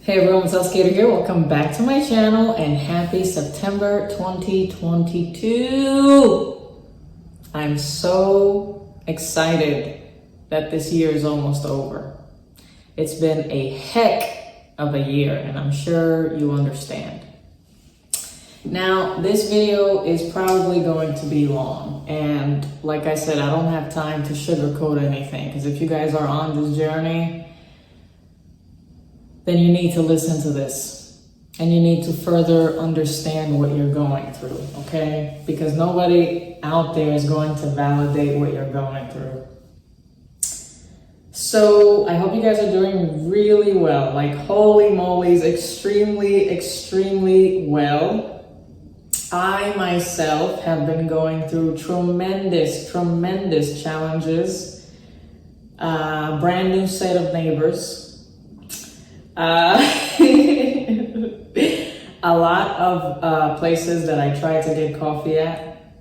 Hey everyone, Batel Skater here. Welcome back to my channel and happy September 2022. I'm so excited that this year is almost over. It's been a heck of a year and I'm sure you understand. Now, this video is probably going to be long, and like I said, I don't have time to sugarcoat anything, because if you guys are on this journey, then you need to listen to this and you need to further understand what you're going through, okay? Because nobody out there is going to validate what you're going through. So I hope you guys are doing really well, like holy moly's, extremely well. I myself have been going through tremendous challenges, brand new set of neighbors, a lot of places that I tried to get coffee at,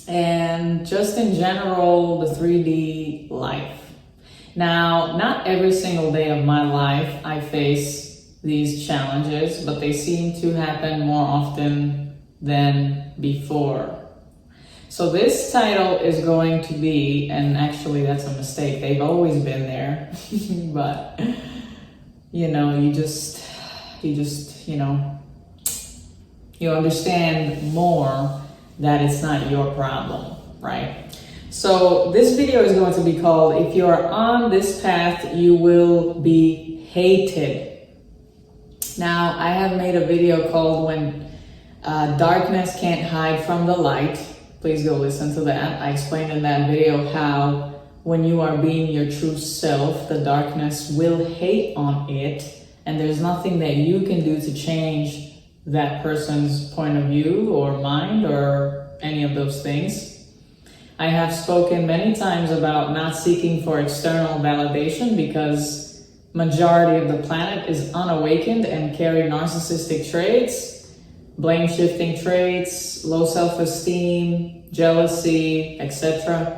and just in general, the 3D life. Now, not every single day of my life I face these challenges, but they seem to happen more often than before. So this title is going to be, and actually that's a mistake, they've always been there, but you know, you understand more that it's not your problem, right? So this video is going to be called, If You Are On This Path, You Will Be Hated. Now, I have made a video called When Darkness Can't Hide from the Light. Please go listen to that. I explained in that video how when you are being your true self, the darkness will hate on it, and there's nothing that you can do to change that person's point of view or mind or any of those things. I have spoken many times about not seeking for external validation because majority of the planet is unawakened and carry narcissistic traits, blame-shifting traits, low self-esteem, jealousy, etc.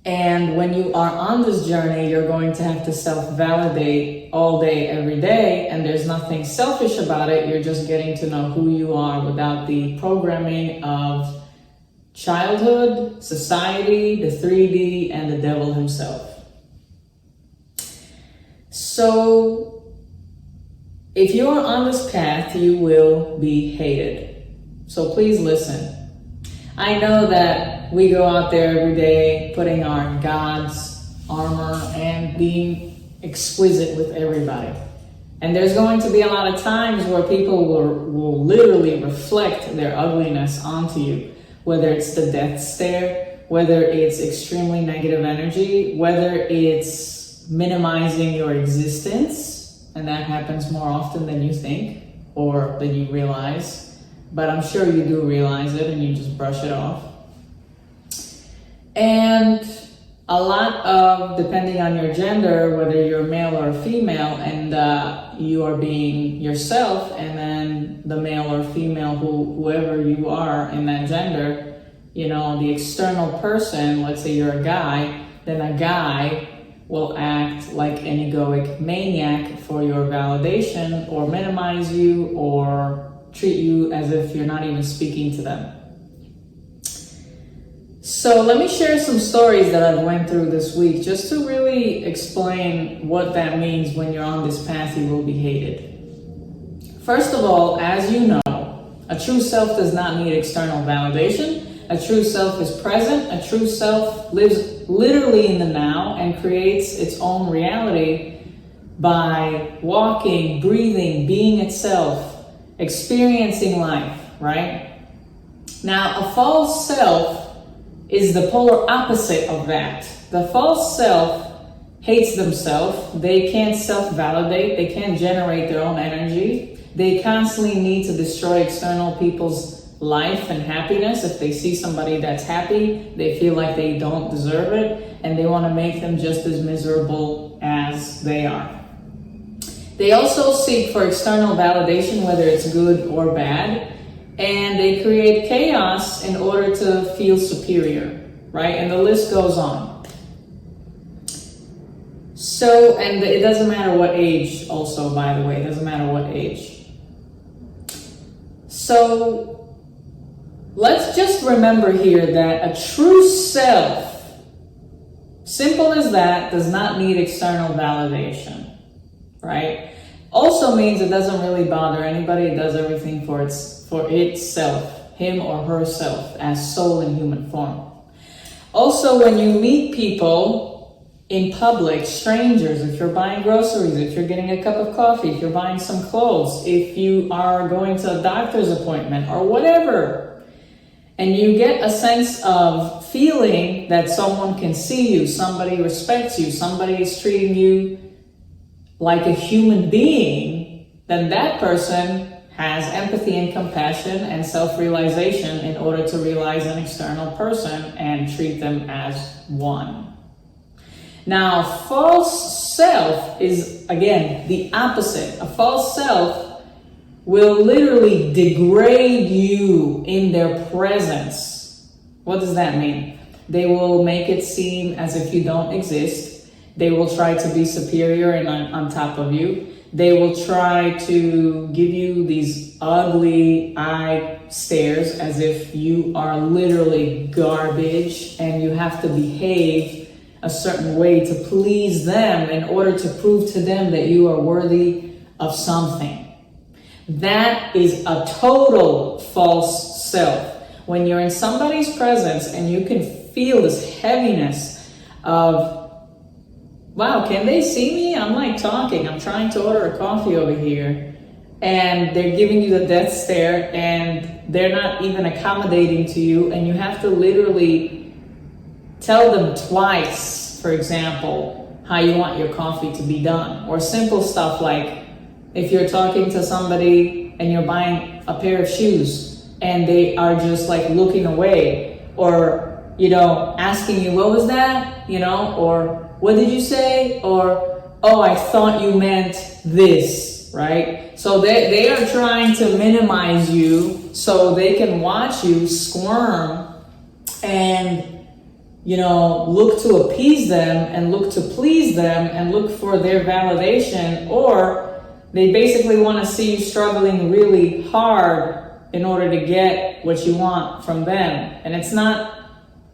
And when you are on this journey, you're going to have to self-validate all day, every day, and there's nothing selfish about it. You're just getting to know who you are without the programming of childhood, society, the 3D, and the devil himself. So, if you are on this path, you will be hated. So please listen. I know that we go out there every day putting our God's armor and being exquisite with everybody. And there's going to be a lot of times where people will literally reflect their ugliness onto you, whether it's the death stare, whether it's extremely negative energy, whether it's minimizing your existence, and that happens more often than you think or than you realize. But I'm sure you do realize it and you just brush it off. And a lot of, depending on your gender, whether you're male or female, and you are being yourself, and then the male or female, whoever you are in that gender, you know, the external person, let's say you're a guy, then a guy will act like an egoic maniac for your validation, or minimize you, or treat you as if you're not even speaking to them. So let me share some stories that I've went through this week just to really explain what that means when you're on this path, you will be hated. First of all, as you know, a true self does not need external validation. A true self is present. A true self lives literally in the now and creates its own reality by walking, breathing, being itself, experiencing life, right? Now, a false self is the polar opposite of that. The false self hates themselves. They can't self-validate. They can't generate their own energy. They constantly need to destroy external people's life and happiness. If they see somebody that's happy, they feel like they don't deserve it, and they want to make them just as miserable as they are. They also seek for external validation, whether it's good or bad, and they create chaos in order to feel superior, right? And the list goes on. So, and it doesn't matter what age also, by the way, it doesn't matter what age. So, let's just remember here that a true self, simple as that, does not need external validation, right? Also means it doesn't really bother anybody. It does everything for itself, him or herself, as soul in human form. Also, when you meet people in public, strangers, if you're buying groceries, if you're getting a cup of coffee, if you're buying some clothes, if you are going to a doctor's appointment or whatever, and you get a sense of feeling that someone can see you, somebody respects you, somebody is treating you like a human being, then that person has empathy and compassion and self-realization in order to realize an external person and treat them as one. Now, false self is, again, the opposite. A false self will literally degrade you in their presence. What does that mean? They will make it seem as if you don't exist. They will try to be superior and on top of you. They will try to give you these ugly eye stares as if you are literally garbage and you have to behave a certain way to please them in order to prove to them that you are worthy of something. That is a total false self. When you're in somebody's presence and you can feel this heaviness of, wow, can they see me? I'm like talking, I'm trying to order a coffee over here, and they're giving you the death stare and they're not even accommodating to you, and you have to literally tell them twice, for example, how you want your coffee to be done. Or simple stuff like if you're talking to somebody and you're buying a pair of shoes and they are just like looking away, or, asking you, what was that? Or what did you say? Or, oh, I thought you meant this, right? So they are trying to minimize you so they can watch you squirm and look to appease them and look to please them and look for their validation, or they basically want to see you struggling really hard in order to get what you want from them. And it's not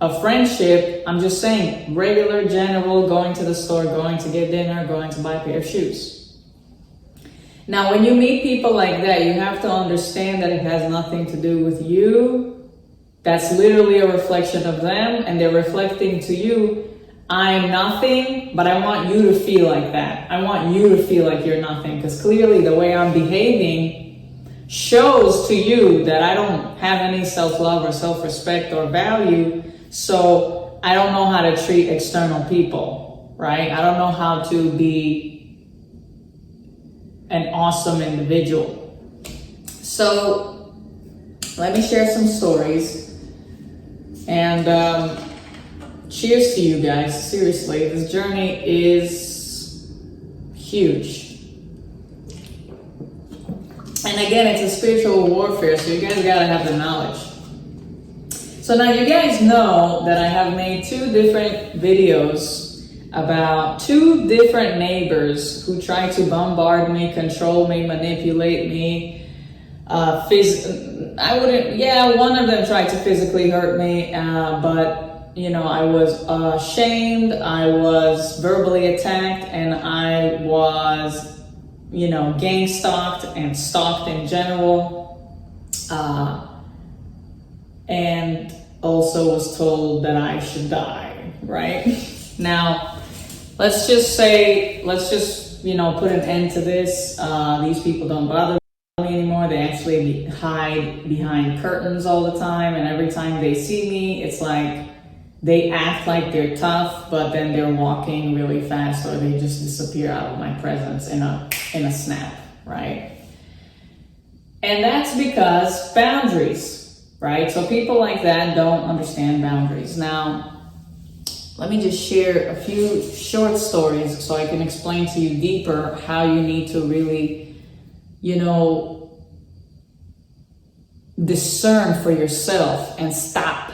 a friendship. I'm just saying regular, general, going to the store, going to get dinner, going to buy a pair of shoes. Now, when you meet people like that, you have to understand that it has nothing to do with you. That's literally a reflection of them, and they're reflecting to you, I'm nothing, but I want you to feel like that. I want you to feel like you're nothing, because clearly the way I'm behaving shows to you that I don't have any self-love or self-respect or value, so I don't know how to treat external people, right? I don't know how to be an awesome individual. So let me share some stories. And cheers to you guys. Seriously, this journey is huge. And again, it's a spiritual warfare, so you guys gotta have the knowledge. So now you guys know that I have made 2 different videos about 2 different neighbors who try to bombard me, control me, manipulate me. One of them tried to physically hurt me, but I was shamed, I was verbally attacked, and I was, gang stalked and stalked in general, and also was told that I should die, right? Now, let's just put an end to this. These people don't bother me anymore. They actually hide behind curtains all the time, and every time they see me, it's like they act like they're tough, but then they're walking really fast, or they just disappear out of my presence in a snap, right? And that's because boundaries, right? So people like that don't understand boundaries. Now, let me just share a few short stories so I can explain to you deeper how you need to really discern for yourself and stop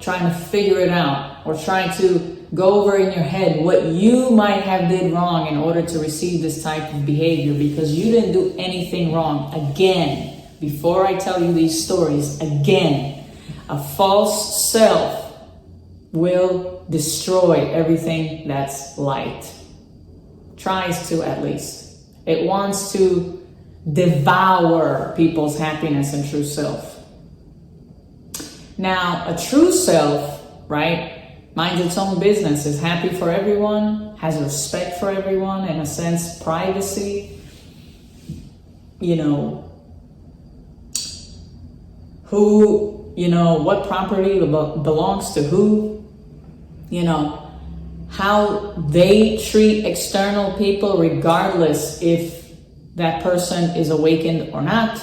trying to figure it out, or trying to go over in your head what you might have did wrong in order to receive this type of behavior, because you didn't do anything wrong. Again, before I tell you these stories, again, a false self will destroy everything that's light. Tries to, at least. It wants to devour people's happiness and true self. Now, a true self, right, minds its own business, is happy for everyone, has respect for everyone, in a sense, privacy, who, what property belongs to who, how they treat external people regardless if that person is awakened or not.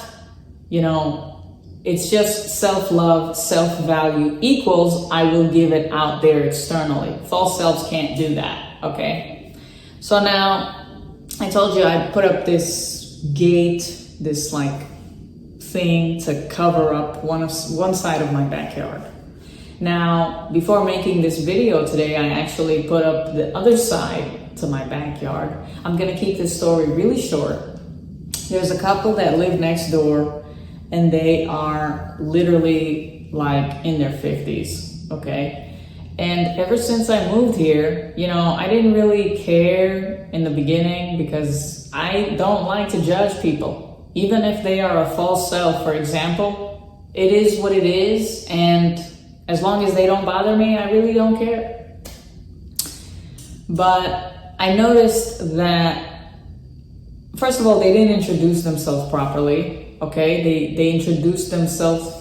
It's just self-love, self-value equals I will give it out there externally. False selves can't do that, okay? So now, I told you I put up this gate, this thing to cover up one side of my backyard. Now, before making this video today, I actually put up the other side to my backyard. I'm gonna keep this story really short. There's a couple that live next door, and they are literally in their 50s, okay? And ever since I moved here, I didn't really care in the beginning because I don't like to judge people. Even if they are a false self, for example, it is what it is, and as long as they don't bother me, I really don't care. But I noticed that, first of all, they didn't introduce themselves properly. Okay, they introduced themselves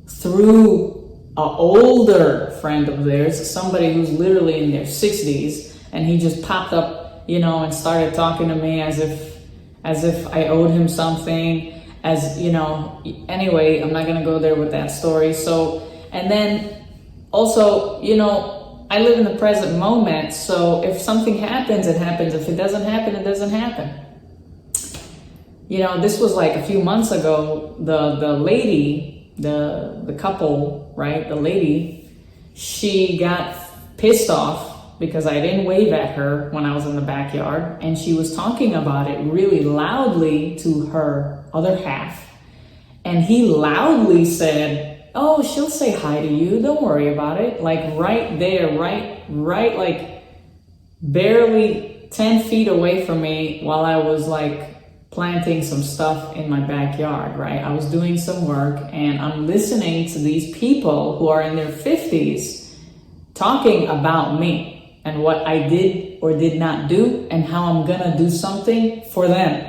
through an older friend of theirs, somebody who's literally in their 60s, and he just popped up, and started talking to me as if I owed him something, anyway, I'm not gonna go there with that story. So, and then also, I live in the present moment, so if something happens, it happens. If it doesn't happen, it doesn't happen. This was a few months ago. The lady, the couple, right? The lady, she got pissed off because I didn't wave at her when I was in the backyard, and she was talking about it really loudly to her other half. And he loudly said, "Oh, she'll say hi to you. Don't worry about it." Right there, right, barely 10 feet away from me, while I was planting some stuff in my backyard, right? I was doing some work, and I'm listening to these people who are in their 50s talking about me and what I did or did not do and how I'm gonna do something for them.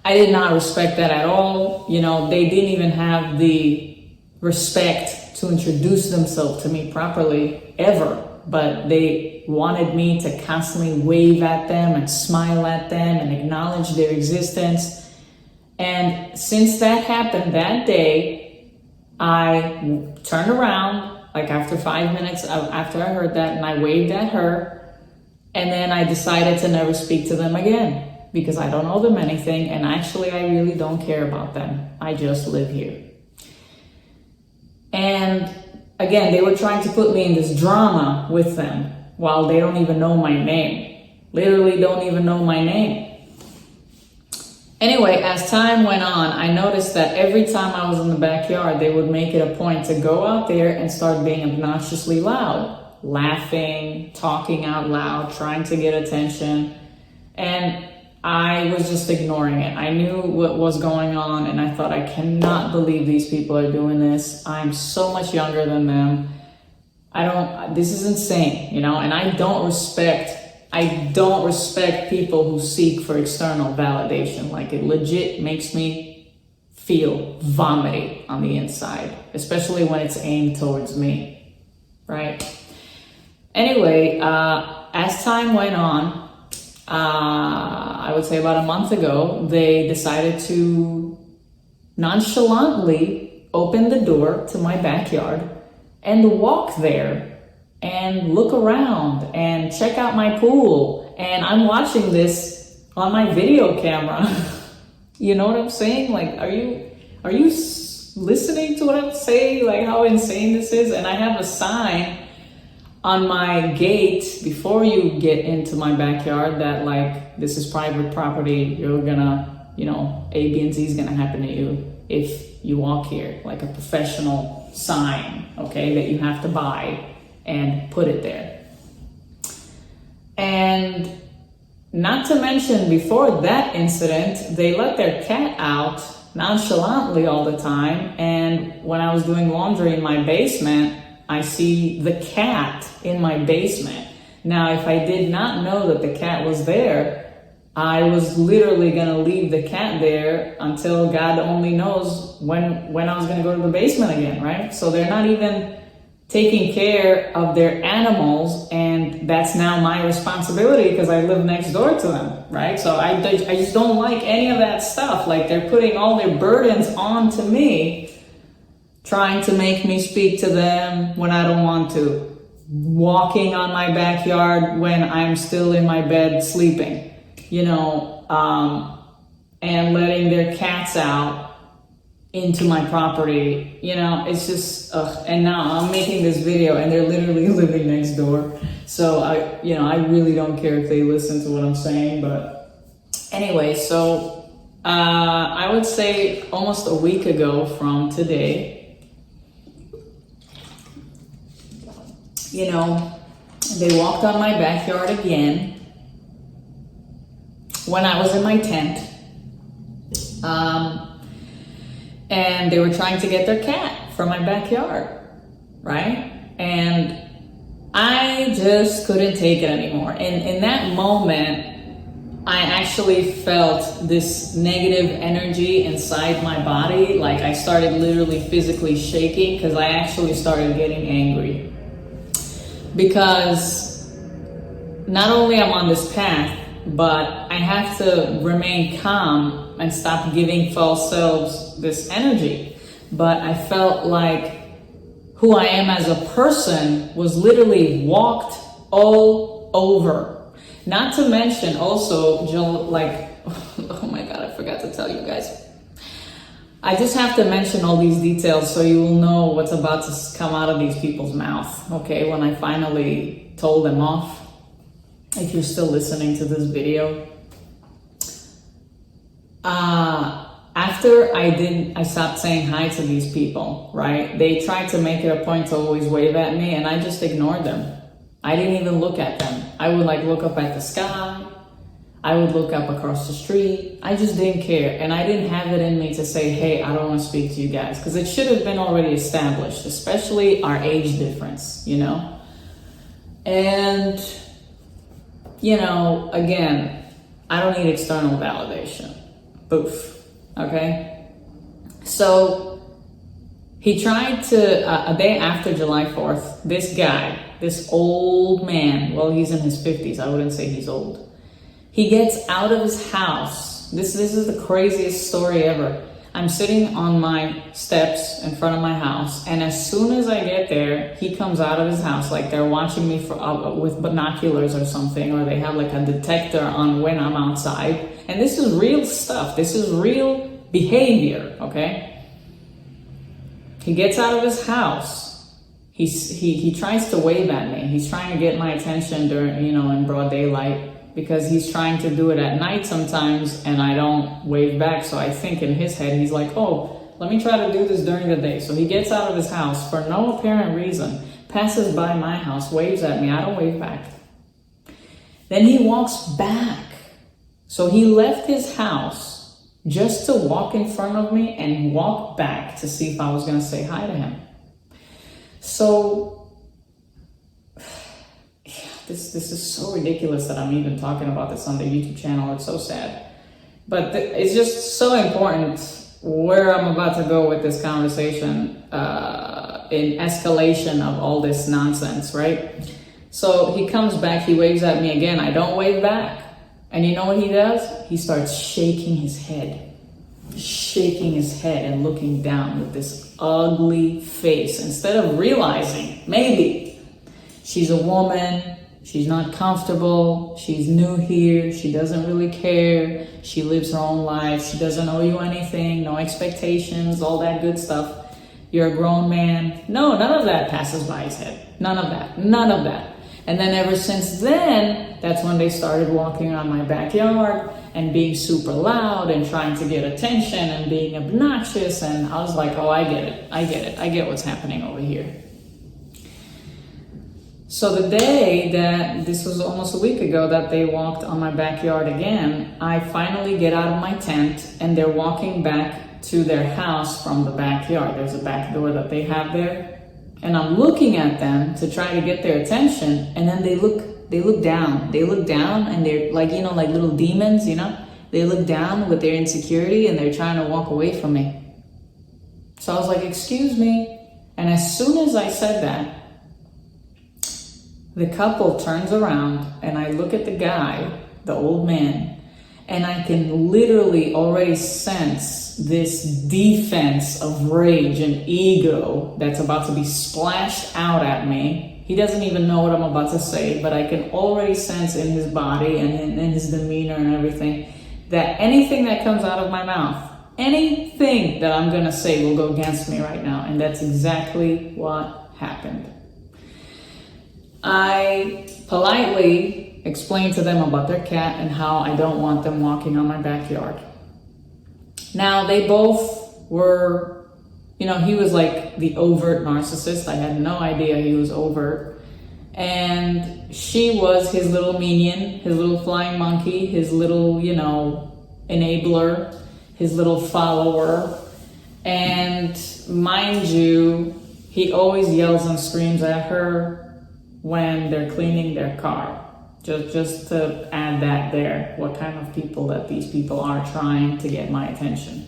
I did not respect that at all. They didn't even have the respect to introduce themselves to me properly ever. But they wanted me to constantly wave at them and smile at them and acknowledge their existence. And since that happened that day, I turned around after 5 minutes after I heard that, and I waved at her. And then I decided to never speak to them again because I don't owe them anything. And actually, I really don't care about them. I just live here. And again, they were trying to put me in this drama with them while they don't even know my name. Literally don't even know my name. Anyway, as time went on, I noticed that every time I was in the backyard, they would make it a point to go out there and start being obnoxiously loud, laughing, talking out loud, trying to get attention. And I was just ignoring it. I knew what was going on, and I thought, I cannot believe these people are doing this. I'm so much younger than them. This is insane, and I don't respect people who seek for external validation. It legit makes me feel vomity on the inside, especially when it's aimed towards me, right? Anyway, as time went on, I would say about a month ago, they decided to nonchalantly open the door to my backyard and walk there and look around and check out my pool. And I'm watching this on my video camera. You know what I'm saying? Are you listening to what I'm saying? How insane this is? And I have a sign on my gate, before you get into my backyard, that like, this is private property, you're gonna, you know, A, B, and Z is gonna happen to you if you walk here, like a professional sign, okay, that you have to buy and put it there. And not to mention, before that incident, they let their cat out nonchalantly all the time. And when I was doing laundry in my basement, I see the cat in my basement. Now, if I did not know that the cat was there, I was literally gonna leave the cat there until God only knows when I was gonna go to the basement again, right? So they're not even taking care of their animals, and that's now my responsibility because I live next door to them, right? So I just don't like any of that stuff. Like, they're putting all their burdens onto me, trying to make me speak to them when I don't want to, walking on my backyard when I'm still in my bed sleeping, you know, and letting their cats out into my property, you know. It's just, and now I'm making this video and they're literally living next door. So I really don't care if they listen to what I'm saying, but anyway, so, I would say almost a week ago from today, you know, they walked on my backyard again when I was in my tent. And they were trying to get their cat from my backyard, right? And I just couldn't take it anymore. And in that moment, I actually felt this negative energy inside my body. Like, I started literally physically shaking because I actually started getting angry. Because not only am I on this path, but I have to remain calm and stop giving false selves this energy. But I felt like who I am as a person was literally walked all over. Not to mention also, like, oh my God, I forgot to tell you guys. I just have to mention all these details so you will know what's about to come out of these people's mouth, okay, when I finally told them off. If you're still listening to this video. After I stopped saying hi to these people, right? They tried to make it a point to always wave at me, and I just ignored them. I didn't even look at them. I would like look up at the sky. I would look up across the street. I just didn't care. And I didn't have it in me to say, hey, I don't want to speak to you guys. Because it should have been already established, especially our age difference, you know? And, you know, again, I don't need external validation. Boof. Okay? So he tried to, a day after July 4th, this guy, this old man, well, he's in his 50s. I wouldn't say he's old. He gets out of his house. This is the craziest story ever. I'm sitting on my steps in front of my house, and as soon as I get there, he comes out of his house like they're watching me with binoculars or something, or they have like a detector on when I'm outside. And this is real stuff. This is real behavior, okay? He gets out of his house. He tries to wave at me. He's trying to get my attention during, you know, in broad daylight, because he's trying to do it at night sometimes and I don't wave back. So I think in his head, he's like, oh, let me try to do this during the day. So he gets out of his house for no apparent reason, passes by my house, waves at me. I don't wave back. Then he walks back. So he left his house just to walk in front of me and walk back to see if I was going to say hi to him. So This is so ridiculous that I'm even talking about this on the YouTube channel. It's so sad. But it's just so important where I'm about to go with this conversation in escalation of all this nonsense, right? So he comes back, he waves at me again. I don't wave back. And you know what he does? He starts shaking his head and looking down with this ugly face, instead of realizing maybe she's a woman. She's not comfortable. She's new here. She doesn't really care. She lives her own life. She doesn't owe you anything. No expectations, all that good stuff. You're a grown man. No, none of that passes by his head. None of that. None of that. And then ever since then, that's when they started walking around my backyard and being super loud and trying to get attention and being obnoxious. And I was like, oh, I get it. I get it. I get what's happening over here. So the day that, this was almost a week ago, that they walked on my backyard again, I finally get out of my tent and they're walking back to their house from the backyard. There's a back door that they have there. And I'm looking at them to try to get their attention. And then they look down. They look down and they're like, you know, like little demons, you know? They look down with their insecurity and they're trying to walk away from me. So I was like, excuse me. And as soon as I said that, the couple turns around and I look at the guy, the old man, and I can literally already sense this defense of rage and ego that's about to be splashed out at me. He doesn't even know what I'm about to say, but I can already sense in his body and in his demeanor and everything that anything that comes out of my mouth, anything that I'm gonna say will go against me right now. And that's exactly what happened. I politely explained to them about their cat and how I don't want them walking on my backyard. Now, they both were, you know, he was like the overt narcissist. I had no idea he was overt. And she was his little minion, his little flying monkey, his little, you know, enabler, his little follower. And mind you, he always yells and screams at her when they're cleaning their car. Just to add that there, what kind of people that these people are trying to get my attention.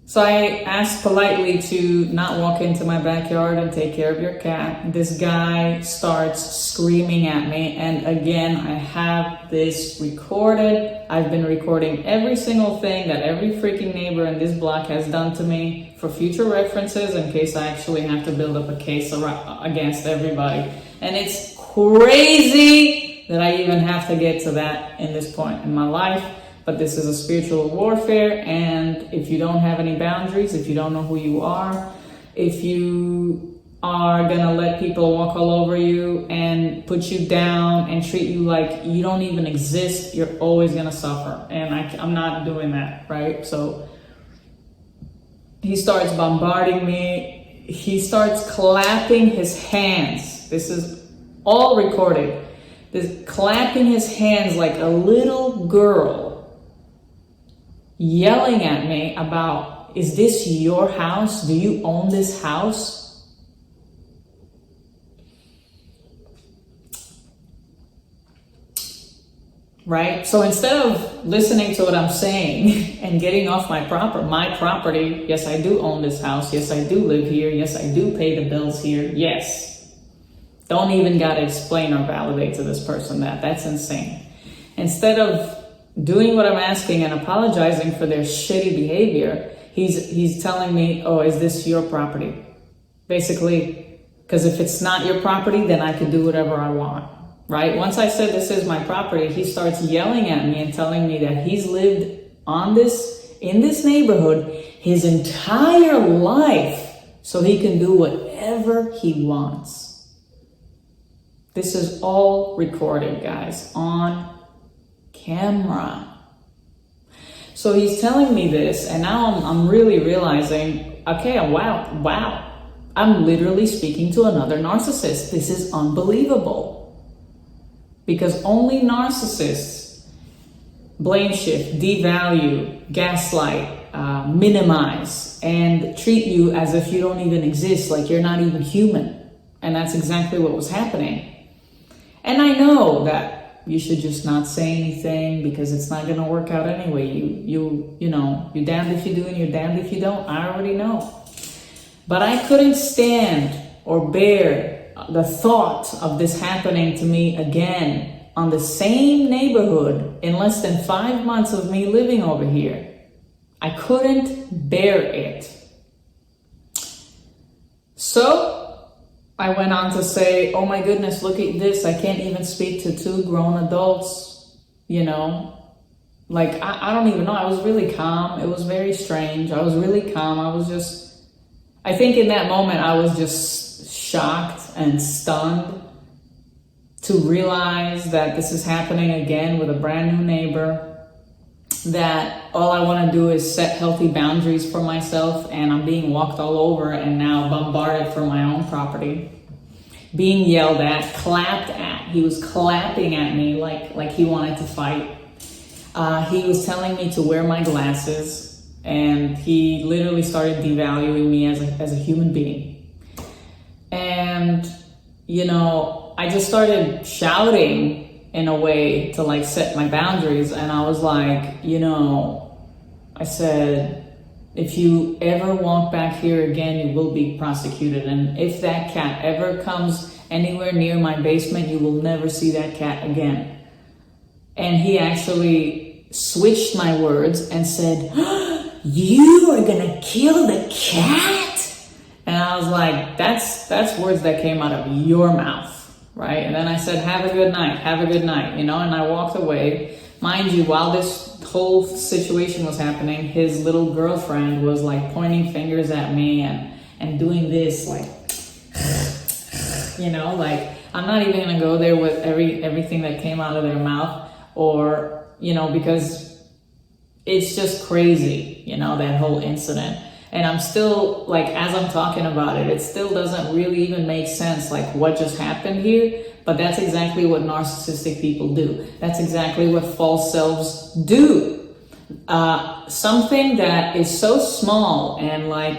So I asked politely to not walk into my backyard and take care of your cat. This guy starts screaming at me, and again, I have this recorded. I've been recording every single thing that every freaking neighbor in this block has done to me for future references in case I actually have to build up a case against everybody. And it's crazy that I even have to get to that in this point in my life. But this is a spiritual warfare, and if you don't have any boundaries, if you don't know who you are, if you are gonna let people walk all over you and put you down and treat you like you don't even exist, you're always gonna suffer. And I'm not doing that, right? So he starts bombarding me. He starts clapping his hands. This is all recorded. This clapping his hands like a little girl, yelling at me about, is this your house? Do you own this house? Right? So instead of listening to what I'm saying and getting off my property, yes, I do own this house. Yes, I do live here. Yes, I do pay the bills here. Yes. Don't even gotta explain or validate to this person that. That's insane. Instead of doing what I'm asking and apologizing for their shitty behavior, he's telling me, oh, is this your property? Basically, because if it's not your property, then I can do whatever I want, right? Once I said this is my property, he starts yelling at me and telling me that he's lived in this neighborhood his entire life so he can do whatever he wants. This is all recorded, guys, on camera. So he's telling me this, and now I'm really realizing, okay, wow, I'm literally speaking to another narcissist. This is unbelievable. Because only narcissists blame shift, devalue, gaslight, minimize, and treat you as if you don't even exist, like you're not even human. And that's exactly what was happening. And I know that you should just not say anything because it's not going to work out anyway. You know, you're damned if you do and you're damned if you don't. I already know. But I couldn't stand or bear the thought of this happening to me again on the same neighborhood in less than 5 months of me living over here. I couldn't bear it. So I went on to say, oh my goodness, look at this. I can't even speak to two grown adults, you know, like, I don't even know. I was really calm. It was very strange. I was really calm. I think in that moment, I was just shocked and stunned to realize that this is happening again with a brand new neighbor, that all I want to do is set healthy boundaries for myself, and I'm being walked all over and now bombarded for my own property, being yelled at, clapped at. He was clapping at me like he wanted to fight. He was telling me to wear my glasses, and he literally started devaluing me as a human being. And, you know, I just started shouting in a way to like set my boundaries. And I was like, you know, I said, if you ever walk back here again, you will be prosecuted. And if that cat ever comes anywhere near my basement, you will never see that cat again. And he actually switched my words and said, you are gonna kill the cat? And I was like, that's words that came out of your mouth. Right? And then I said, have a good night, you know, and I walked away. Mind you, while this whole situation was happening, his little girlfriend was like pointing fingers at me and doing this, like, you know, like, I'm not even gonna go there with everything that came out of their mouth, or, you know, because it's just crazy, you know, that whole incident. And I'm still, like, as I'm talking about it, it still doesn't really even make sense, like, what just happened here. But that's exactly what narcissistic people do. That's exactly what false selves do. Something that is so small, and like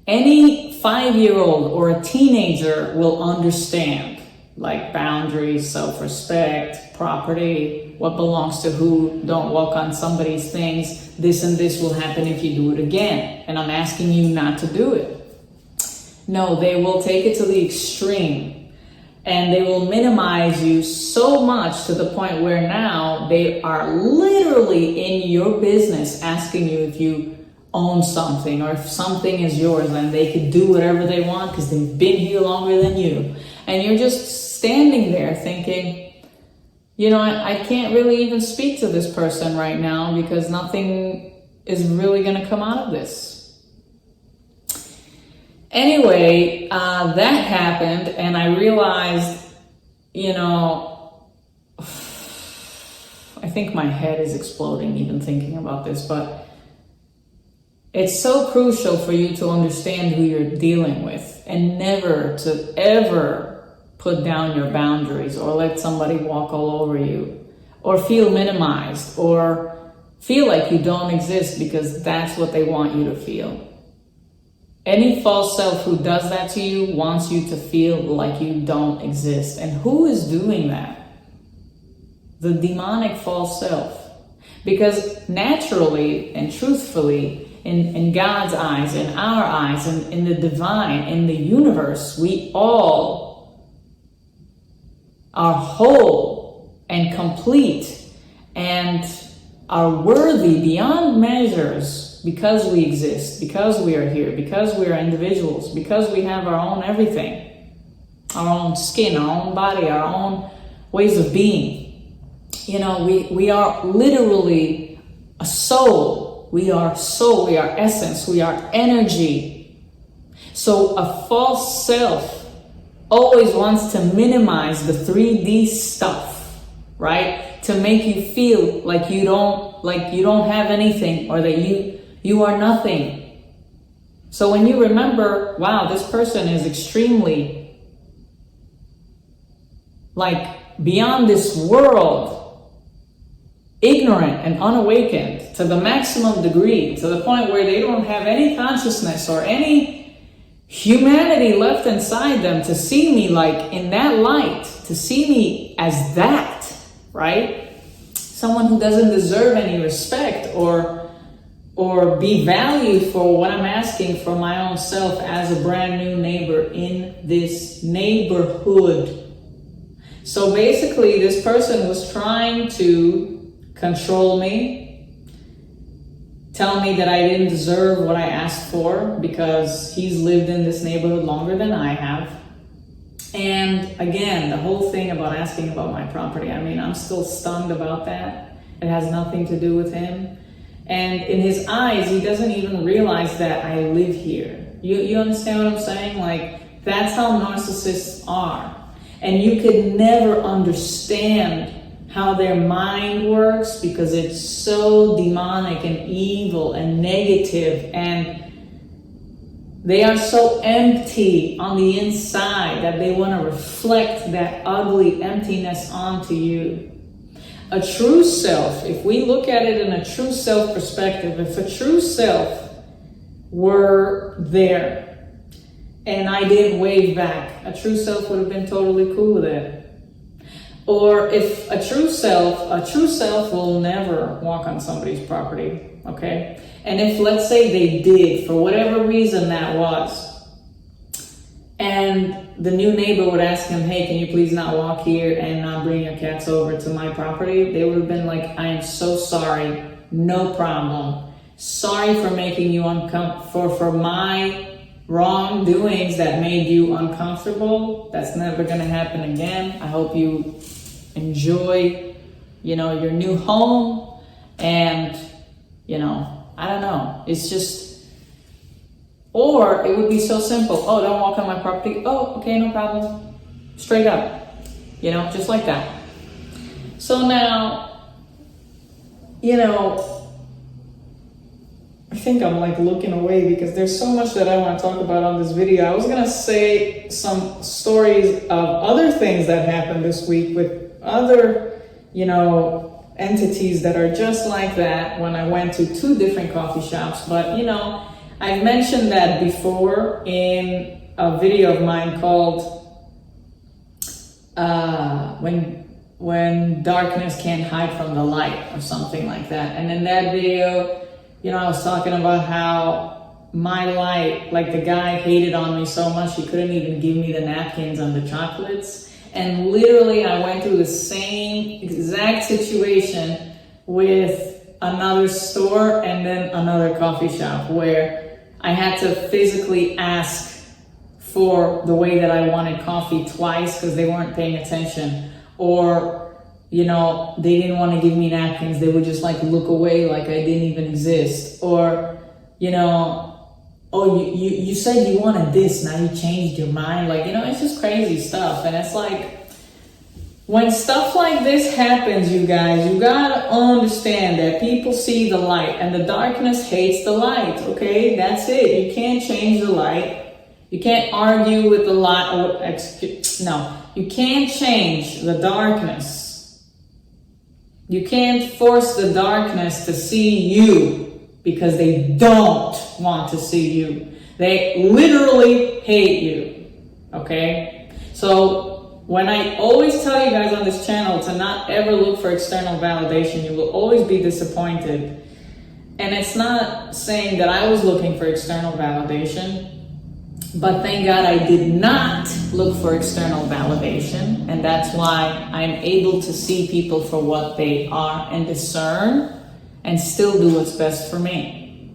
any 5-year-old or a teenager will understand, like boundaries, self-respect, property, what belongs to who, don't walk on somebody's things, this and this will happen if you do it again. And I'm asking you not to do it. No, they will take it to the extreme, and they will minimize you so much to the point where now they are literally in your business asking you if you own something or if something is yours, and they can do whatever they want because they've been here longer than you. And you're just standing there thinking, you know, I can't really even speak to this person right now because nothing is really going to come out of this. Anyway, that happened, and I realized, you know, I think my head is exploding even thinking about this, but it's so crucial for you to understand who you're dealing with, and never to ever put down your boundaries or let somebody walk all over you or feel minimized or feel like you don't exist because that's what they want you to feel. Any false self who does that to you wants you to feel like you don't exist. And who is doing that? The demonic false self. Because naturally and truthfully, in God's eyes, in our eyes, in the divine, in the universe, we all are whole and complete and are worthy beyond measures because we exist, because we are here, because we are individuals, because we have our own everything, our own skin, our own body, our own ways of being. You know, we are literally a soul. We are soul, we are essence, we are energy. So a false self always wants to minimize the 3D stuff, right? To make you feel like you don't have anything, or that you are nothing. So when you remember, wow, this person is extremely like beyond this world, ignorant and unawakened to the maximum degree, to the point where they don't have any consciousness or any humanity left inside them to see me like in that light, to see me as that, right? Someone who doesn't deserve any respect or be valued for what I'm asking for my own self as a brand new neighbor in this neighborhood. So basically, this person was trying to control me, tell me that I didn't deserve what I asked for because he's lived in this neighborhood longer than I have. And again, the whole thing about asking about my property, I mean, I'm still stunned about that. It has nothing to do with him. And in his eyes, he doesn't even realize that I live here. You understand what I'm saying? Like, that's how narcissists are. And you could never understand how their mind works because it's so demonic and evil and negative, and they are so empty on the inside that they want to reflect that ugly emptiness onto you. A true self, if we look at it in a true self perspective, if a true self were there and I didn't wave back, a true self would have been totally cool with it. Or if a true self will never walk on somebody's property, okay? And if, let's say, they did, for whatever reason that was, and the new neighbor would ask him, hey, can you please not walk here and not bring your cats over to my property? They would have been like, I am so sorry, no problem. Sorry for making you uncomfortable, for my wrongdoings that made you uncomfortable. That's never gonna happen again. I hope you enjoy, your new home, and, I don't know. It's just, or it would be so simple. Oh, don't walk on my property. Oh, okay, no problem. Straight up, just like that. So now, I think I'm like looking away because there's so much that I want to talk about on this video. I was going to say some stories of other things that happened this week with other, entities that are just like that when I went to 2 different coffee shops. But, I've mentioned that before in a video of mine called When Darkness Can't Hide from the Light, or something like that. And in that video, I was talking about how my light, like the guy hated on me so much he couldn't even give me the napkins and the chocolates. And literally I went through the same exact situation with another store and then another coffee shop where I had to physically ask for the way that I wanted coffee twice because they weren't paying attention. Or they didn't want to give me napkins. They would just like look away like I didn't even exist. Or, oh, you said you wanted this, now you changed your mind. Like, it's just crazy stuff. And it's like, when stuff like this happens, you guys, you gotta understand that people see the light and the darkness hates the light, okay? That's it. You can't change the light. You can't argue with the light. You can't change the darkness. You can't force the darkness to see you because they don't want to see you. They literally hate you, okay? So when I always tell you guys on this channel to not ever look for external validation, you will always be disappointed. And it's not saying that I was looking for external validation, but thank God I did not look for external validation. And that's why I'm able to see people for what they are and discern and still do what's best for me.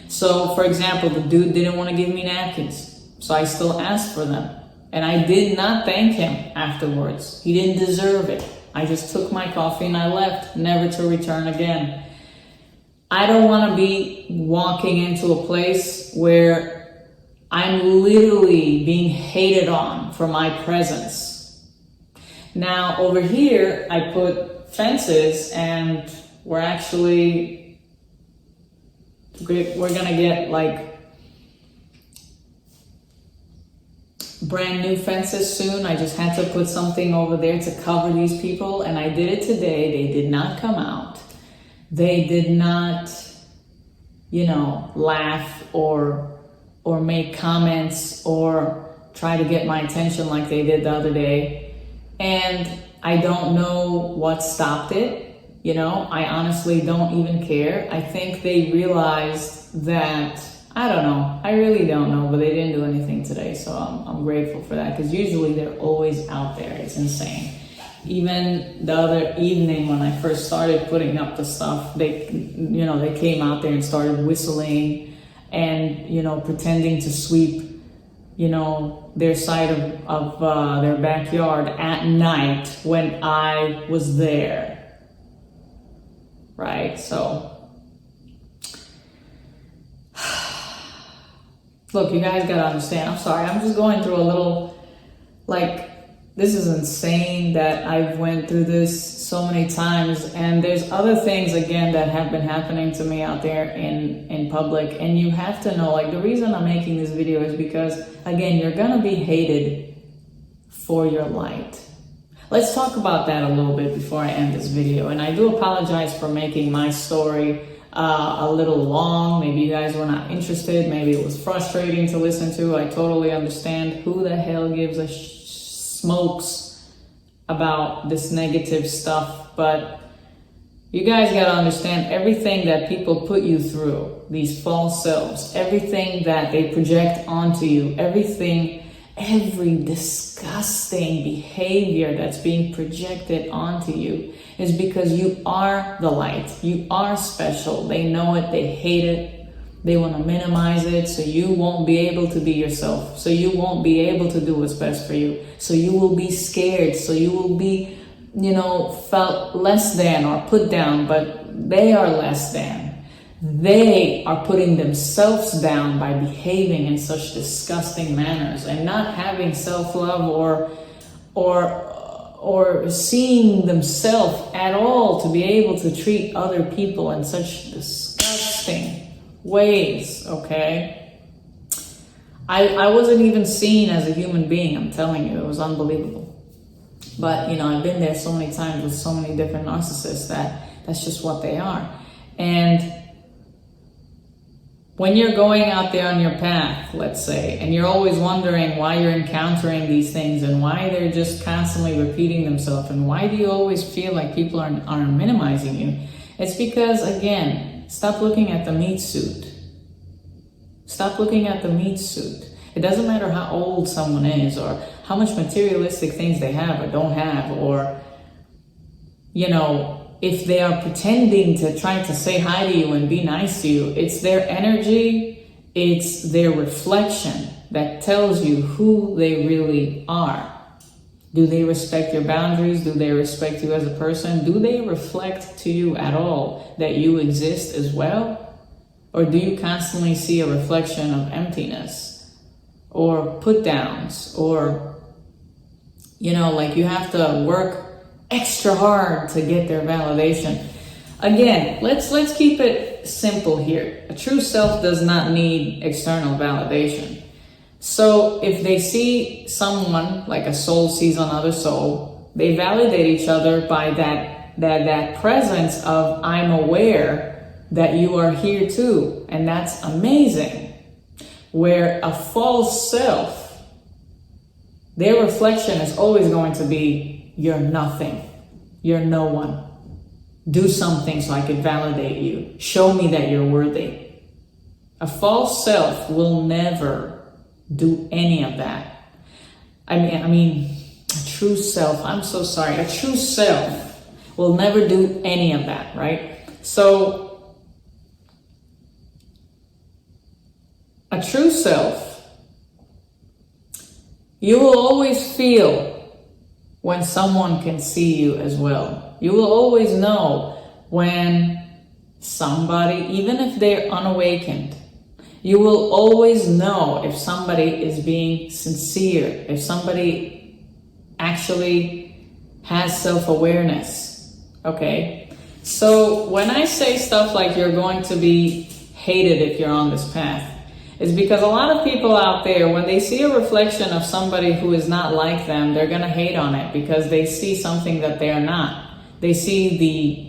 So, for example, the dude didn't want to give me napkins, so I still asked for them. And I did not thank him afterwards. He didn't deserve it. I just took my coffee and I left, never to return again. I don't want to be walking into a place where I'm literally being hated on for my presence. Now, over here, I put fences, and we're gonna get like brand new fences soon. I just had to put something over there to cover these people, and I did it today. They did not come out. They did not, laugh or make comments or try to get my attention like they did the other day. And I don't know what stopped it. I honestly don't even care. I think they realized that, I don't know. I really don't know, but they didn't do anything today. So I'm grateful for that, because usually they're always out there. It's insane. Even the other evening when I first started putting up the stuff, they came out there and started whistling and, pretending to sweep, their side of their backyard at night when I was there. right? So, look, you guys gotta understand. I'm sorry, I'm just going through a little, like, this is insane that I've went through this so many times, and there's other things again that have been happening to me out there in public, and you have to know, like, the reason I'm making this video is because, again, you're gonna be hated for your light. Let's talk about that a little bit before I end this video. And I do apologize for making my story a little long. Maybe you guys were not interested. Maybe it was frustrating to listen to. I totally understand. Who the hell gives a smokes about this negative stuff? But you guys got to understand, everything that people put you through, these false selves, everything that they project onto you, every disgusting behavior that's being projected onto you is because you are the light. You are special. They know it. They hate it. They want to minimize it, so you won't be able to be yourself. So you won't be able to do what's best for you. So you will be scared. So you will be, felt less than or put down, but they are less than. They are putting themselves down by behaving in such disgusting manners and not having self-love or seeing themselves at all to be able to treat other people in such disgusting ways, okay? I wasn't even seen as a human being, I'm telling you. It was unbelievable. But, I've been there so many times with so many different narcissists that's just what they are. And when you're going out there on your path, let's say, and you're always wondering why you're encountering these things and why they're just constantly repeating themselves, and why do you always feel like people are minimizing you? It's because, again, stop looking at the meat suit. Stop looking at the meat suit. It doesn't matter how old someone is or how much materialistic things they have or don't have, or, if they are pretending to try to say hi to you and be nice to you. It's their energy, it's their reflection that tells you who they really are. Do they respect your boundaries? Do they respect you as a person? Do they reflect to you at all that you exist as well? Or do you constantly see a reflection of emptiness or put downs, or, like you have to work extra hard to get their validation? Again, let's keep it simple here. A true self does not need external validation. So if they see someone, like a soul sees another soul, they validate each other by that presence of, I'm aware that you are here too. And that's amazing. Where a false self, their reflection is always going to be, you're nothing. You're no one. Do something so I could validate you. Show me that you're worthy. A false self will never do any of that. I mean, a true self, I'm so sorry. A true self will never do any of that, right? So, a true self, you will always feel when someone can see you as well. You will always know when somebody, even if they're unawakened, you will always know if somebody is being sincere, if somebody actually has self-awareness, okay? So when I say stuff like you're going to be hated if you're on this path, is because a lot of people out there, when they see a reflection of somebody who is not like them, they're going to hate on it because they see something that they are not. They see the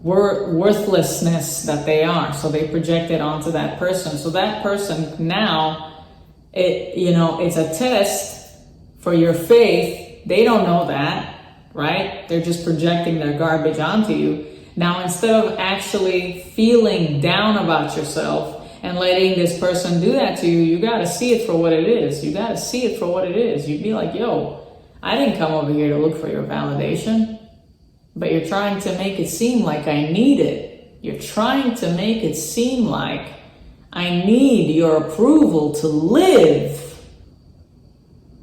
worthlessness that they are, so they project it onto that person. So that person now, it's a test for your faith. They don't know that, right? They're just projecting their garbage onto you. Now, instead of actually feeling down about yourself and letting this person do that to you, you got to see it for what it is. You got to see it for what it is. You'd be like, yo, I didn't come over here to look for your validation, but you're trying to make it seem like I need it. You're trying to make it seem like I need your approval to live.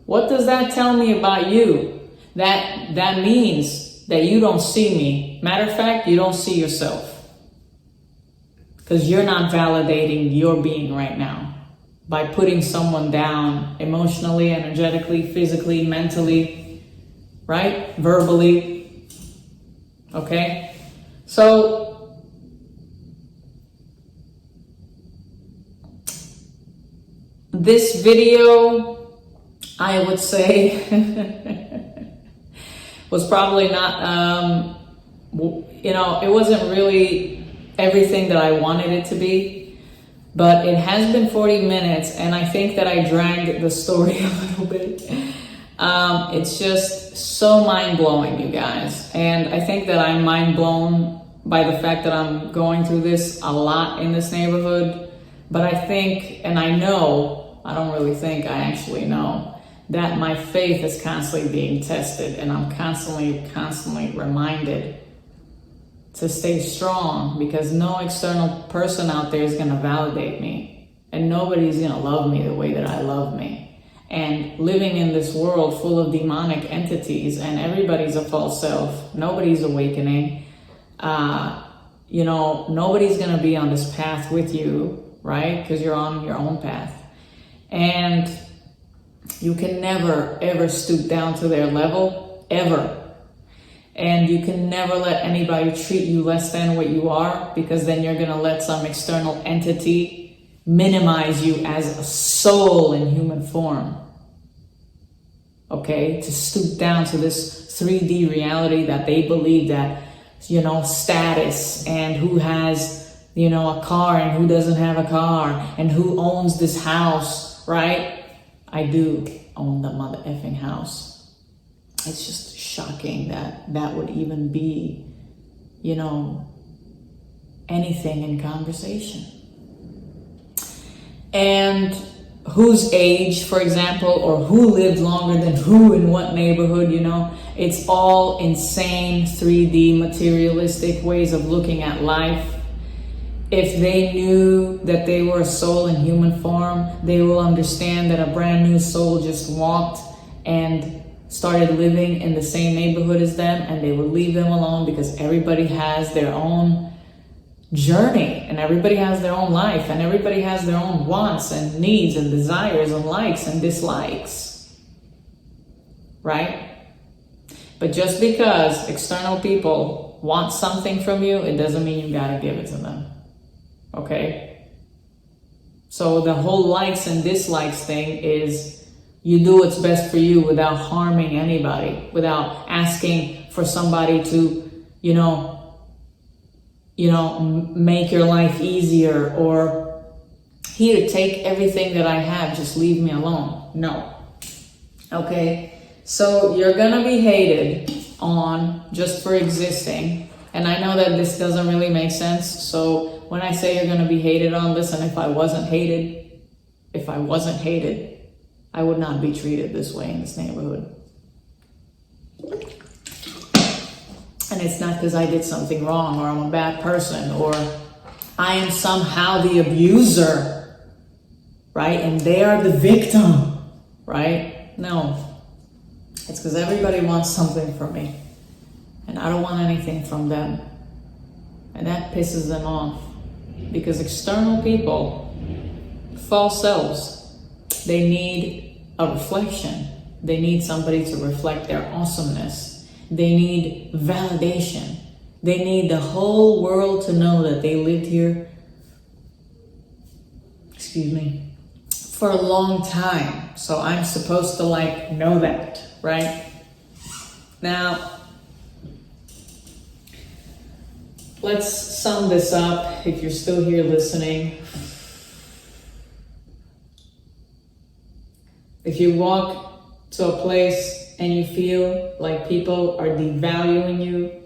What does that tell me about you? That means that you don't see me. Matter of fact, you don't see yourself. Because you're not validating your being right now by putting someone down emotionally, energetically, physically, mentally, right? Verbally. Okay? So, this video, I would say, was probably not, it wasn't really everything that I wanted it to be, but it has been 40 minutes, and I think that I dragged the story a little bit. It's just so mind-blowing, you guys, and I think that I'm mind-blown by the fact that I'm going through this a lot in this neighborhood. But I think, and I know, I don't really think, I actually know, that my faith is constantly being tested, and I'm constantly reminded to stay strong, because no external person out there is going to validate me, and nobody's going to love me the way that I love me. And living in this world full of demonic entities, and everybody's a false self, nobody's awakening, nobody's going to be on this path with you, right? Because you're on your own path. And you can never, ever stoop down to their level, ever. And you can never let anybody treat you less than what you are, because then you're going to let some external entity minimize you as a soul in human form. Okay? To stoop down to this 3D reality that they believe that, status, and who has, a car and who doesn't have a car, and who owns this house, right? I do own the mother effing house. It's just shocking that that would even be, anything in conversation. And whose age, for example, or who lived longer than who in what neighborhood, it's all insane 3D materialistic ways of looking at life. If they knew that they were a soul in human form, they will understand that a brand new soul just walked and started living in the same neighborhood as them, and they would leave them alone, because everybody has their own journey, and everybody has their own life, and everybody has their own wants and needs and desires and likes and dislikes, right? But just because external people want something from you, it doesn't mean you gotta give it to them. Okay? So the whole likes and dislikes thing is, you do what's best for you without harming anybody, without asking for somebody to, make your life easier, or here, take everything that I have, just leave me alone. No. Okay? So you're gonna be hated on just for existing. And I know that this doesn't really make sense. So when I say you're gonna be hated on, listen, if I wasn't hated, I would not be treated this way in this neighborhood. And it's not because I did something wrong, or I'm a bad person, or I am somehow the abuser, right? And they are the victim, right? No. It's because everybody wants something from me, and I don't want anything from them. And that pisses them off, because external people, false selves, they need a reflection. They need somebody to reflect their awesomeness. They need validation. They need the whole world to know that they lived here, for a long time. So I'm supposed to know that, right? Now, let's sum this up if you're still here listening. If you walk to a place and you feel like people are devaluing you,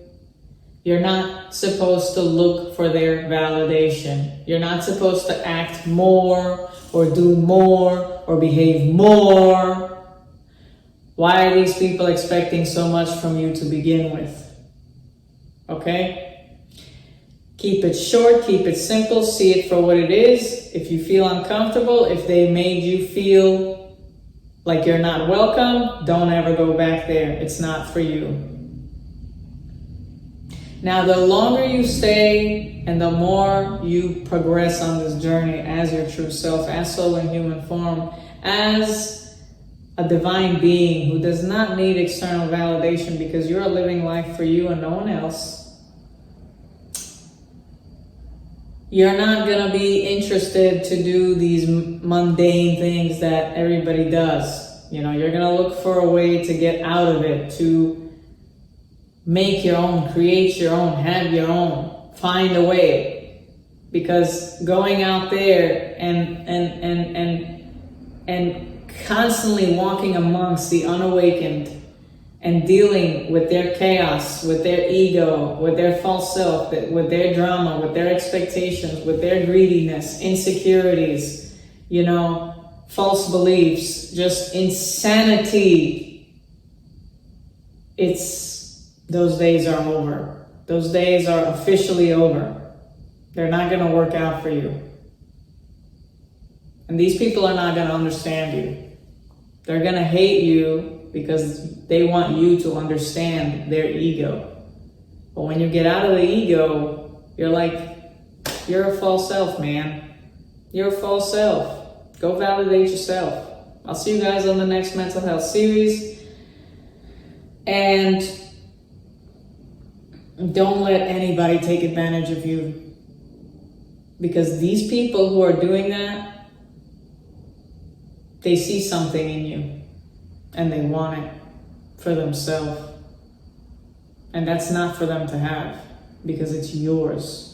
you're not supposed to look for their validation. You're not supposed to act more, or do more, or behave more. Why are these people expecting so much from you to begin with? Okay? Keep it short, keep it simple, see it for what it is. If you feel uncomfortable, if they made you feel like you're not welcome, don't ever go back there. It's not for you. Now, the longer you stay and the more you progress on this journey as your true self, as soul in human form, as a divine being who does not need external validation because you're living life for you and no one else, you're not going to be interested to do these mundane things that everybody does. You know, you're going to look for a way to get out of it, to make your own, create your own, have your own, find a way. Because going out there and constantly walking amongst the unawakened and dealing with their chaos, with their ego, with their false self, with their drama, with their expectations, with their greediness, insecurities, you know, false beliefs, just insanity. Those days are over. Those days are officially over. They're not going to work out for you. And these people are not going to understand you. They're going to hate you because they want you to understand their ego. But when you get out of the ego, you're like, you're a false self, man. You're a false self. Go validate yourself. I'll see you guys on the next mental health series. And don't let anybody take advantage of you. Because these people who are doing that, they see something in you. And they want it for themselves. And that's not for them to have, because it's yours.